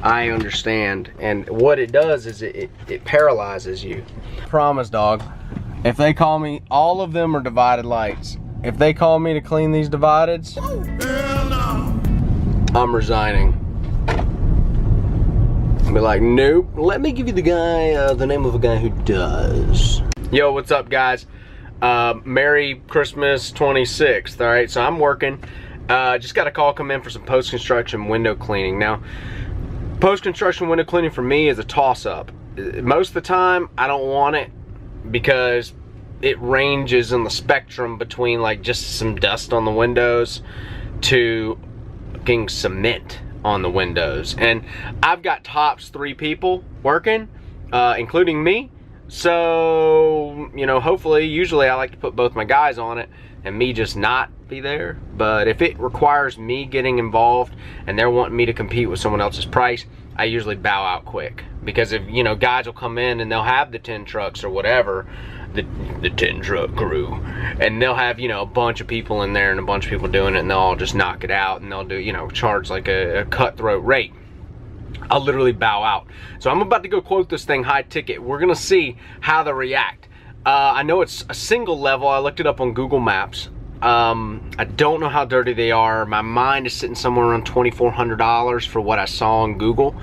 I understand. And what it does is it paralyzes you. Promise, dog. If they call me, all of them are divided lights. If they call me to clean these divideds, I'm resigning. I'll be like, nope, let me give you the guy, the name of a guy who does. Yo, what's up, guys? Merry Christmas 26th, all right? So I'm working. Just got a call come in for some post-construction window cleaning. Now, post-construction window cleaning for me is a toss-up. Most of the time, I don't want it because it ranges in the spectrum between like just some dust on the windows to fucking cement on the windows. And I've got tops 3 people working, including me. So, you know, hopefully, usually I like to put both my guys on it and me just not be there. But if it requires me getting involved and they're wanting me to compete with someone else's price, I usually bow out quick. Because if, you know, guys will come in and they'll have the 10 trucks or whatever, the 10 truck crew, and they'll have, you know, a bunch of people in there and a bunch of people doing it, and they'll all just knock it out, and they'll do, you know, charge like a cutthroat rate. I'll literally bow out. So I'm about to go quote this thing high ticket. We're gonna see how they react. I know it's a single level. I looked it up on Google Maps. I don't know how dirty they are. My mind is sitting somewhere around $2,400 for what I saw on Google.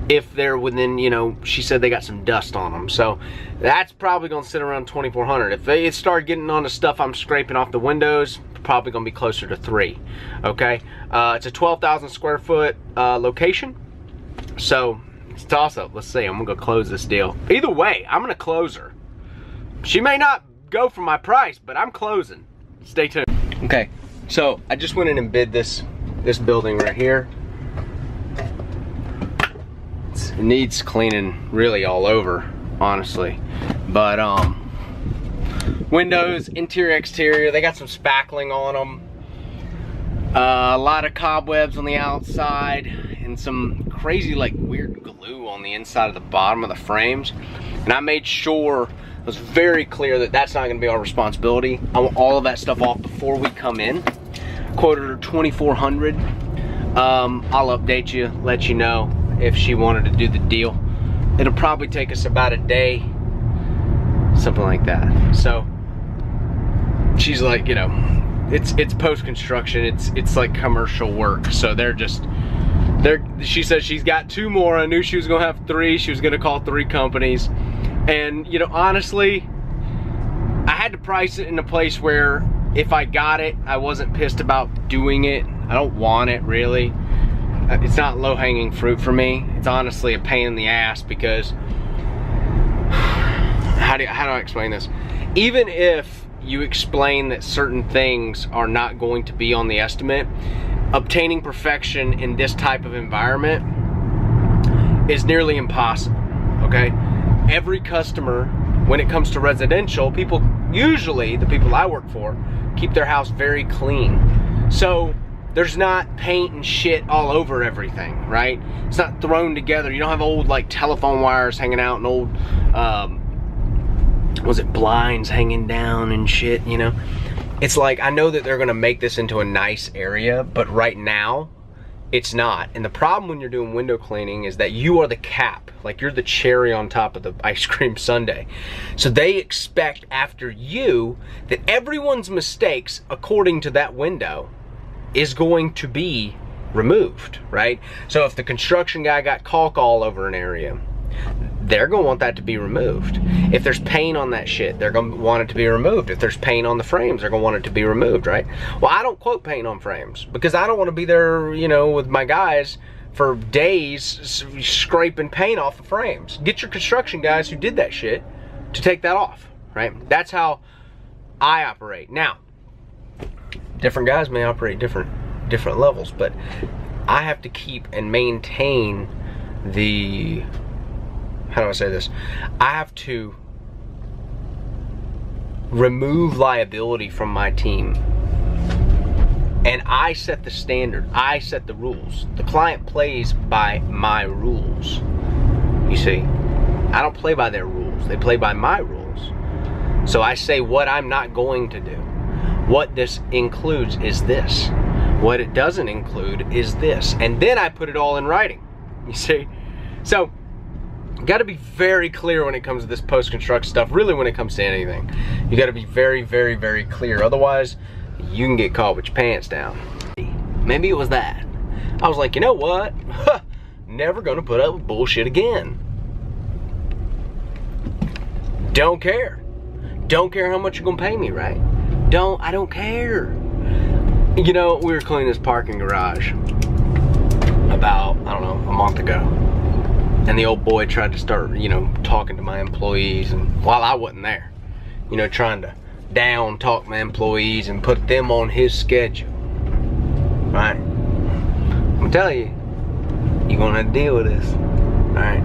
If they're within, you know, she said they got some dust on them. So that's probably gonna sit around $2,400. If they start getting on the stuff I'm scraping off the windows, probably gonna be closer to 3, okay? It's a 12,000 square foot location. So it's a toss up. Let's see, I'm gonna go close this deal. Either way, I'm gonna close her. She may not go for my price, but I'm closing. Stay tuned. Okay, so I just went in and bid this building right here. It needs cleaning really all over, honestly. But windows, interior, exterior, they got some spackling on them. A lot of cobwebs on the outside and some crazy like weird glue on the inside of the bottom of the frames. And I made sure it was very clear that that's not going to be our responsibility. I want all of that stuff off before we come in. Quoted her $2,400. I'll update you, let you know if she wanted to do the deal. It'll probably take us about a day, something like that. So she's like, you know, it's post-construction, it's like commercial work. So she said she's got 2 more. I knew she was gonna have 3. She was gonna call 3 companies. And, you know, honestly, I had to price it in a place where if I got it, I wasn't pissed about doing it. I don't want it, really. It's not low-hanging fruit for me. It's honestly a pain in the ass because, how do I explain this? Even if you explain that certain things are not going to be on the estimate, obtaining perfection in this type of environment is nearly impossible, okay? Every customer, when it comes to residential, people, usually the people I work for, keep their house very clean. So there's not paint and shit all over everything, right? It's not thrown together. You don't have old like telephone wires hanging out and old, was it blinds hanging down and shit, you know? It's like, I know that they're gonna make this into a nice area, but right now, it's not. And the problem when you're doing window cleaning is that you are the cap. Like, you're the cherry on top of the ice cream sundae. So they expect after you that everyone's mistakes, according to that window, is going to be removed, right? So if the construction guy got caulk all over an area, they're gonna want that to be removed. If there's paint on that shit, they're gonna want it to be removed. If there's paint on the frames, they're gonna want it to be removed, right? Well, I don't quote paint on frames because I don't wanna be there, you know, with my guys for days scraping paint off the frames. Get your construction guys who did that shit to take that off, right? That's how I operate. Now, different guys may operate different levels, but I have to keep and maintain the, how do I say this? I have to remove liability from my team. And I set the standard. I set the rules. The client plays by my rules. You see, I don't play by their rules. They play by my rules. So I say what I'm not going to do. What this includes is this. What it doesn't include is this. And then I put it all in writing. You see? So, got to be very clear when it comes to this post-construction stuff, really when it comes to anything. You got to be very, very, very clear. Otherwise, you can get caught with your pants down. Maybe it was that. I was like, you know what? Never gonna put up with bullshit again. Don't care. Don't care how much you're gonna pay me, right? I don't care. You know, we were cleaning this parking garage about, I don't know, a month ago. And the old boy tried to start, you know, talking to my employees, and while I wasn't there, you know, trying to down talk my employees and put them on his schedule. Right? I'm telling you, you're gonna have to deal with this. Alright?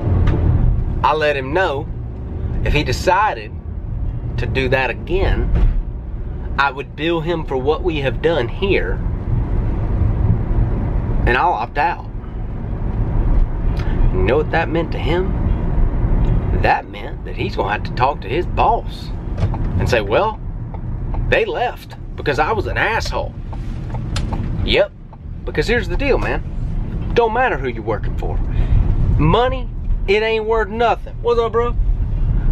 I let him know if he decided to do that again, I would bill him for what we have done here, and I'll opt out. You know what that meant to him? That meant that he's gonna have to talk to his boss and say, well, they left because I was an asshole. Yep, because here's the deal, man. Don't matter who you're working for. Money, it ain't worth nothing. What's up, bro?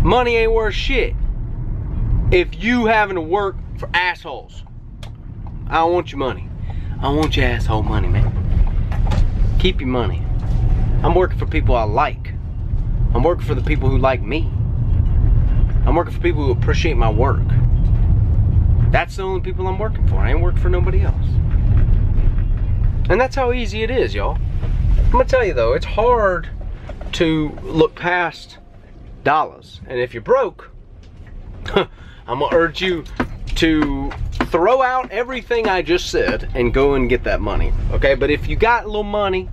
Money ain't worth shit if you having to work for assholes. I don't want your money. I don't want your asshole money, man. Keep your money. I'm working for people I like. I'm working for the people who like me. I'm working for people who appreciate my work. That's the only people I'm working for. I ain't working for nobody else. And that's how easy it is, y'all. I'm gonna tell you though, it's hard to look past dollars. And if you're broke, I'm gonna urge you to throw out everything I just said and go and get that money, okay? But if you got a little money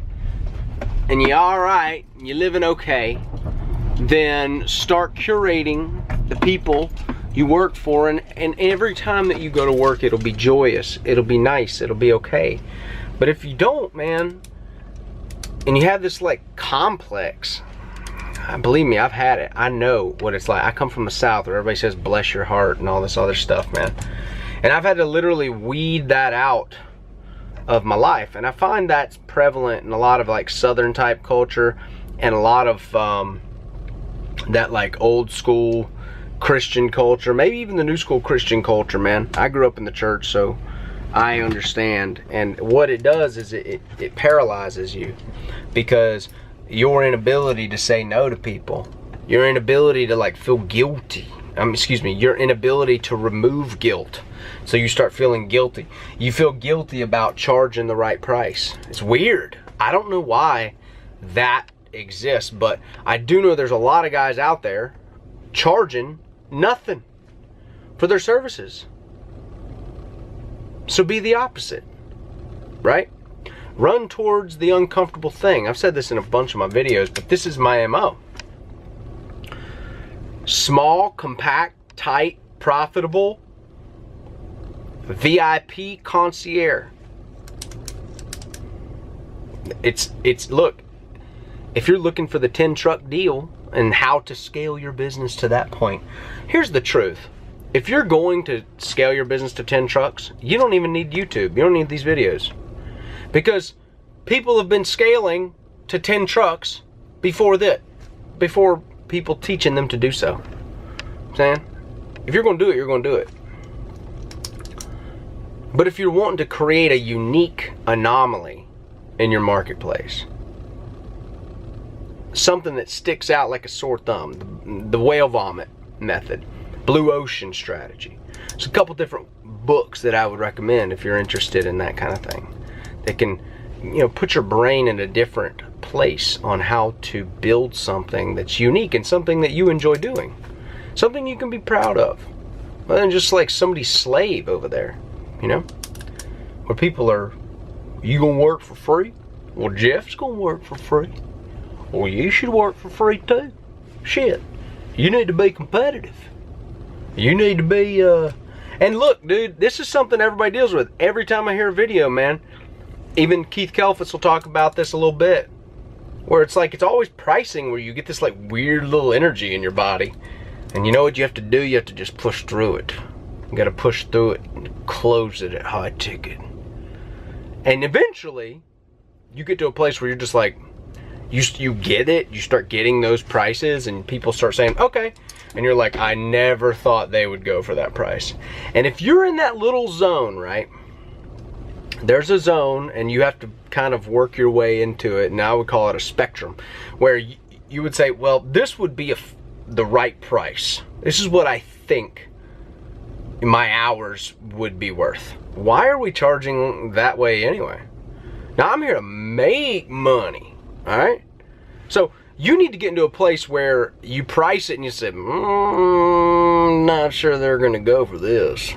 and you're all right, you're living okay, then start curating the people you work for, and every time that you go to work, it'll be joyous, it'll be nice, it'll be okay. But if you don't, man, and you have this like complex, believe me, I've had it. I know what it's like. I come from the South where everybody says bless your heart and all this other stuff, man. And I've had to literally weed that out of my life. And I find that's prevalent in a lot of like Southern type culture and a lot of that like old school Christian culture, maybe even the new school Christian culture, man. I grew up in the church, so I understand. And what it does is it paralyzes you, because your inability to say no to people, your inability to like feel guilty, your inability to remove guilt. So you start feeling guilty. You feel guilty about charging the right price. It's weird. I don't know why that exists, but I do know there's a lot of guys out there charging nothing for their services. So be the opposite, right? Run towards the uncomfortable thing. I've said this in a bunch of my videos, but this is my MO. Small, compact, tight, profitable, VIP concierge. Look, if you're looking for the 10 truck deal and how to scale your business to that point, here's the truth. If you're going to scale your business to 10 trucks, you don't even need YouTube. You don't need these videos. Because people have been scaling to 10 trucks before people teaching them to do so. Saying, if you're going to do it, you're going to do it. But if you're wanting to create a unique anomaly in your marketplace, something that sticks out like a sore thumb, the whale vomit method, blue ocean strategy. There's a couple different books that I would recommend if you're interested in that kind of thing. That can, put your brain in a different place on how to build something that's unique and something that you enjoy doing. Something you can be proud of. Rather than just like somebody's slave over there, Where people are, you gonna work for free? Well, Jeff's gonna work for free. Well, you should work for free too. Shit, you need to be competitive. You need to be, and look, dude, this is something everybody deals with. Every time I hear a video, man, even Keith Kalfitz will talk about this a little bit, where it's like, it's always pricing where you get this like weird little energy in your body. And you know what you have to do? You have to just push through it. You gotta push through it and close it at high ticket. And eventually, you get to a place where you're just like, you get it, you start getting those prices and people start saying, okay. And you're like, I never thought they would go for that price. And if you're in that little zone, right? There's a zone and you have to kind of work your way into it. And I would call it a spectrum where you would say, well, this would be the right price. This is what I think my hours would be worth. Why are we charging that way anyway? Now I'm here to make money, all right? So you need to get into a place where you price it and you say, not sure they're gonna go for this.